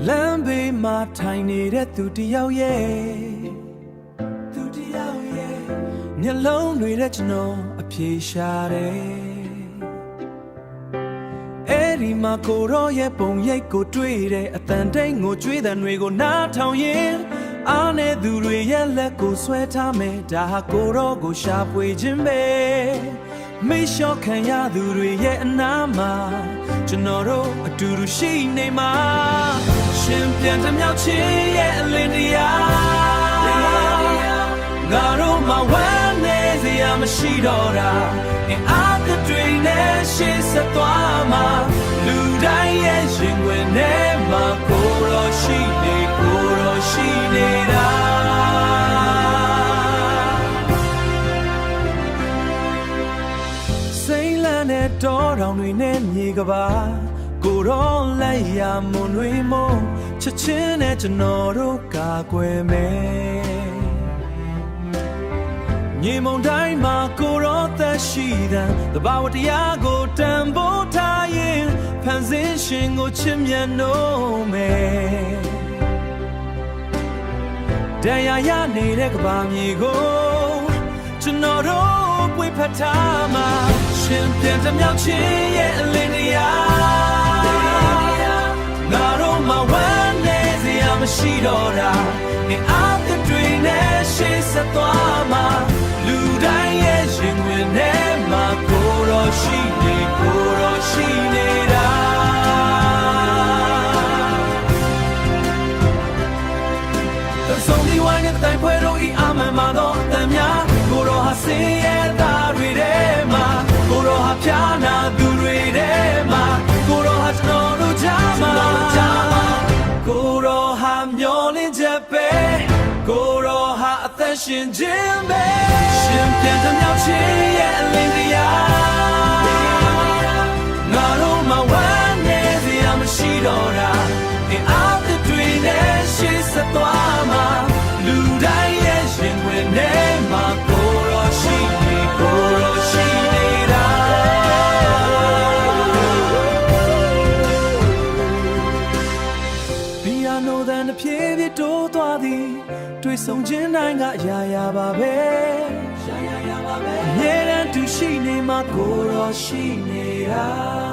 လမ်းဘေးမှာထိုင်နေတဲ့သူတယောက်ရဲ့မျက်လုံးတွေနဲ့ကျွန်တော်အဖြေရှာတယ်အဲ့ဒီမှာကိုရောရဲ့ပုံရိပ်ကိုတွေ့တဲ့အတန်တိတ်ကိုကြွေးတဲ့တွေကိုနားထောင်ရင်အားနဲ့သူတွေရဲ့လက်ကိုဆွဲထားမယ်ဒါဟာကိုရောကိုရှာဖွေခြင်းပဲမေ့လျှော့ခံရသူတွေရဲ့အနားမှာကျွန်တော်တို့အတူတူရှိနေမှာရှင်ပြန်တစ်မြောက်ချင်းရဲ့အလင်းတရားငါတို့မှာဝမ်းနေစရာမရှိတော့တာအင်းအားတွေနဲ့ရှေ့ဆက်သွားမှာလူတိုင်းရဲ့ရင်ဝင်ထဲမှာကိုရောရှိနေတာစိမ့်လန်းတဲ့တောတောင်တွေနဲ့မြေကပါကိုရောလက်ရမွန်တွေမို့ချက်ချင်းနဲ့ကျွန်တော်တို့ကာကွယ်မယ်မြေမုံတိုင်းမှာကိုရောသက်ရှိတဲ့တဘာဝတရားကိုတန်ဖိုးထားရင်ဖန်ဆင်းရှင်ကိုချစ်မြတ်နိုးမယ်တရားရနေတဲ့ကဘာမြေကိုကျွန်တော်တို့ပွေဖက်ထားမှာရှင်ပြန်တစ်မြောက်ချင်းရဲ့အလင်းတရားငါတို့မှာဝမ်းနေစရာမရှိတော့တာနေအားတွေနဲ့ရှေ့ဆက်သွားမှာလူတိုင်းရဲ့ရင်ဝင်ထဲမှာကိုရောရှိနေတာဆုံးဒီဝိုင်းတဲ့တိုင်ဖွဲတို့ဤအမှန်မှတော့တန်များကိုရောဟာစင်ရဲ့သားတွေထဲမှာကိုရောဟာဖြာနာသူတွေထဲမှာကိုရောဟာကျွန်တော်တို့ကြားမှာကိုရောဟာမျောလင်းချက်ပဲကိုရောဟာအသက်ရှင်ခြင်းပဲရှင်ပြန်တစ်မြောက်ချင်းရဲ့အလင်းတရားငါတို့မှာဝမ်းနေစရာမရှိတော့တာအင်းအားတွေနဲ့ရှေ့ဆက်သွားမှာလူတိုင်းရဲ့ရင်ဝင်ထဲမှာကိုရောရှိနေတာဘီယာနိုတန်တစ်ပြေးပြေးတိုးသွားသည်တွေ့ဆုံခြင်းတိုင်းကအရာပါပဲအမြဲတမ်းတူရှိနေမှာကိုရောရှိနေတာ